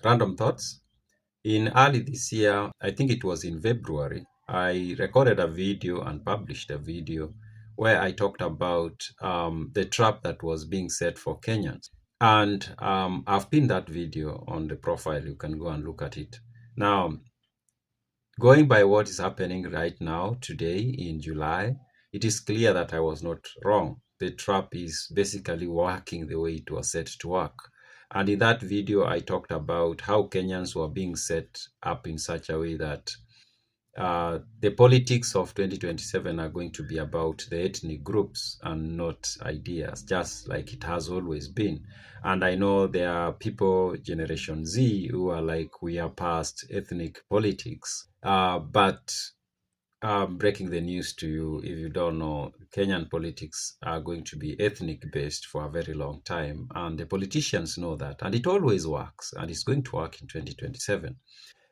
Random thoughts. In early this year, I think it was in February, I recorded a video and published a video where I talked about the trap that was being set for Kenyans. And I've pinned that video on the profile. You can go and look at it. Now, going by what is happening right now, today in July, it is clear that I was not wrong. The trap is basically working the way it was set to work. And in that video, I talked about how Kenyans were being set up in such a way that the politics of 2027 are going to be about the ethnic groups and not ideas, just like it has always been. And I know there are people, Generation Z, who are like, we are past ethnic politics. But breaking the news to you, if you don't know, Kenyan politics are going to be ethnic based for a very long time. And the politicians know that. And it always works. And it's going to work in 2027.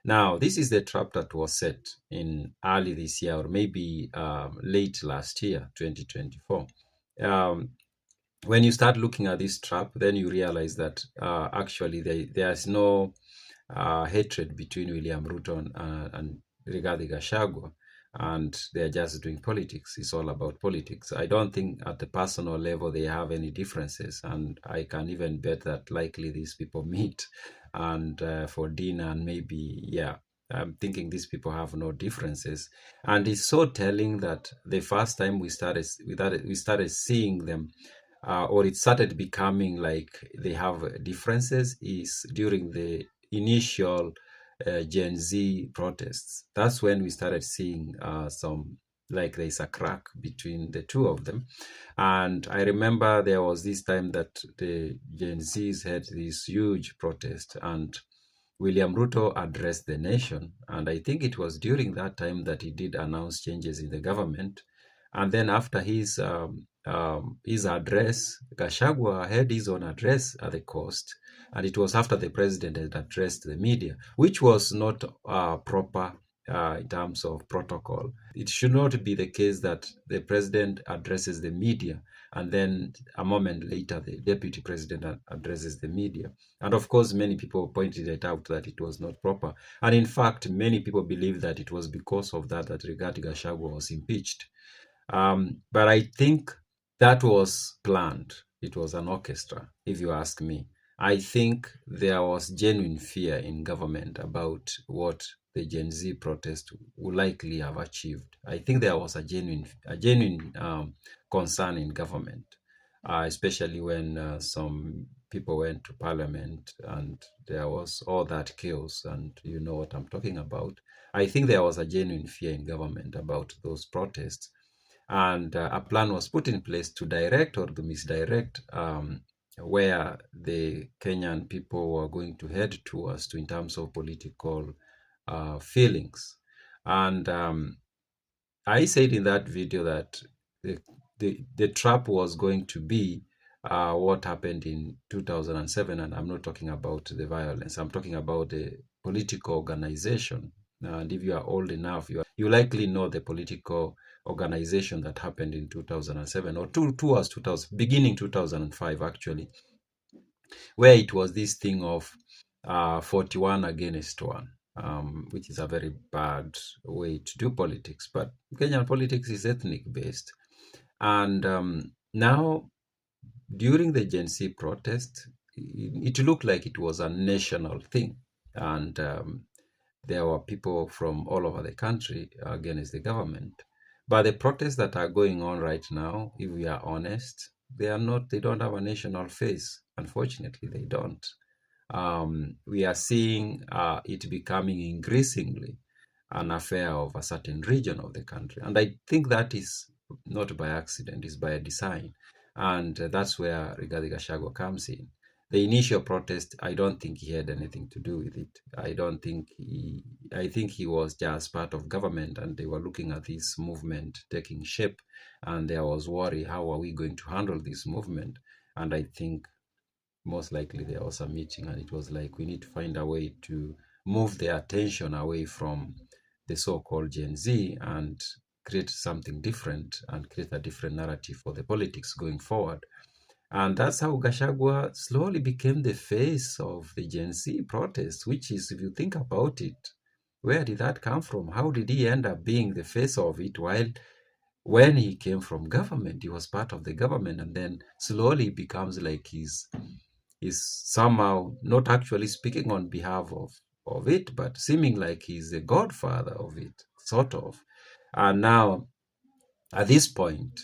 Now, this is the trap that was set in early this year, or maybe late last year, 2024. When you start looking at this trap, then you realize that actually there's no hatred between William Ruto and Rigathi Gashagua, and they're just doing politics. It's all about politics. I don't think at the personal level they have any differences, and I can even bet that likely these people meet and for dinner, and maybe, yeah, I'm thinking these people have no differences. And it's so telling that the first time we started seeing them, or it started becoming like they have differences, is during the initial Gen Z protests. That's when we started seeing some, like there's a crack between the two of them. And I remember there was this time that the Gen Zs had this huge protest, and William Ruto addressed the nation. And I think it was during that time that he did announce changes in the government. And then after his address, Gashagwa had his own address at the coast, and it was after the president had addressed the media, which was not proper in terms of protocol. It should not be the case that the president addresses the media and then a moment later the deputy president addresses the media. And of course, many people pointed it out that it was not proper. And in fact, many people believe that it was because of that that Rigathi Gachagua was impeached. But I think that was planned. It was an orchestra, if you ask me. I think there was genuine fear in government about what the Gen Z protest would likely have achieved. I think there was a genuine concern in government, especially when some people went to parliament and there was all that chaos, and you know what I'm talking about. I think there was a genuine fear in government about those protests, and a plan was put in place to direct or to misdirect where the Kenyan people were going to head towards in terms of political feelings. And I said in that video that the trap was going to be what happened in 2007, and I'm not talking about the violence. I'm talking about the political organization. And if you are old enough, you likely know the political organization that happened in 2007, or towards 2000, beginning 2005 actually, where it was this thing of 41 against 1, which is a very bad way to do politics. But Kenyan politics is ethnic based. And now, during the Gen Z protest, it looked like it was a national thing. And there were people from all over the country against the government. But the protests that are going on right now, if we are honest, they don't have a national face. Unfortunately, they don't. We are seeing it becoming increasingly an affair of a certain region of the country. And I think that is not by accident, it's by design. And that's where Rigathi Gachagua comes in. The initial protest, I don't think he had anything to do with it. I think he was just part of government, and they were looking at this movement taking shape, and there was worry, how are we going to handle this movement? And I think most likely there was a meeting, and it was like, we need to find a way to move the attention away from the so-called Gen Z and create something different and create a different narrative for the politics going forward. And that's how Gashagua slowly became the face of the Gen Z protests, which is, if you think about it, where did that come from? How did he end up being the face of it while when he came from government, he was part of the government, and then slowly becomes like he's somehow not actually speaking on behalf of it, but seeming like he's the godfather of it, sort of. And now, at this point,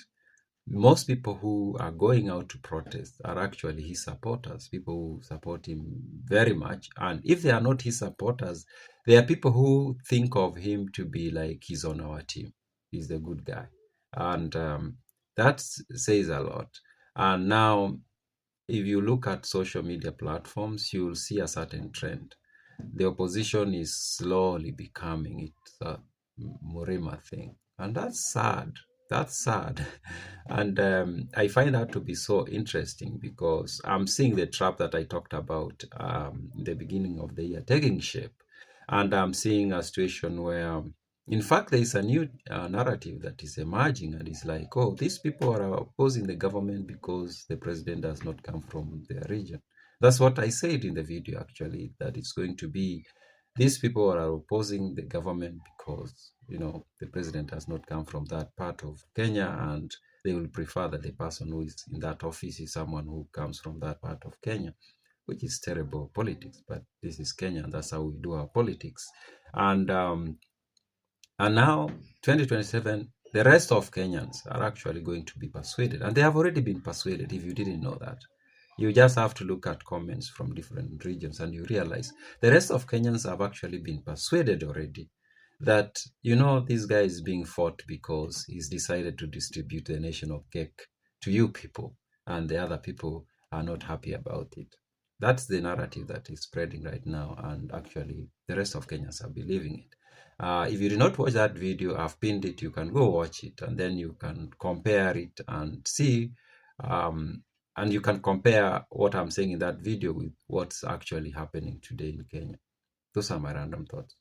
most people who are going out to protest are actually his supporters, people who support him very much. And if they are not his supporters, there are people who think of him to be like he's on our team. He's the good guy. And that says a lot. And now, if you look at social media platforms, you'll see a certain trend. The opposition is slowly becoming it a Murima thing. And that's sad. That's sad. And I find that to be so interesting because I'm seeing the trap that I talked about in the beginning of the year taking shape. And I'm seeing a situation where, in fact, there is a new narrative that is emerging, and it's like, oh, these people are opposing the government because the president does not come from their region. That's what I said in the video, actually, that it's going to be these people are opposing the government because, the president has not come from that part of Kenya, and they will prefer that the person who is in that office is someone who comes from that part of Kenya, which is terrible politics. But this is Kenya, and that's how we do our politics. And now, 2027, the rest of Kenyans are actually going to be persuaded. And they have already been persuaded, if you didn't know that. You just have to look at comments from different regions and you realize the rest of Kenyans have actually been persuaded already that, this guy is being fought because he's decided to distribute the national cake to you people, and the other people are not happy about it. That's the narrative that is spreading right now, and actually, the rest of Kenyans are believing it. If you did not watch that video, I've pinned it. You can go watch it, and then you can compare it and see. And you can compare what I'm saying in that video with what's actually happening today in Kenya. Those are my random thoughts.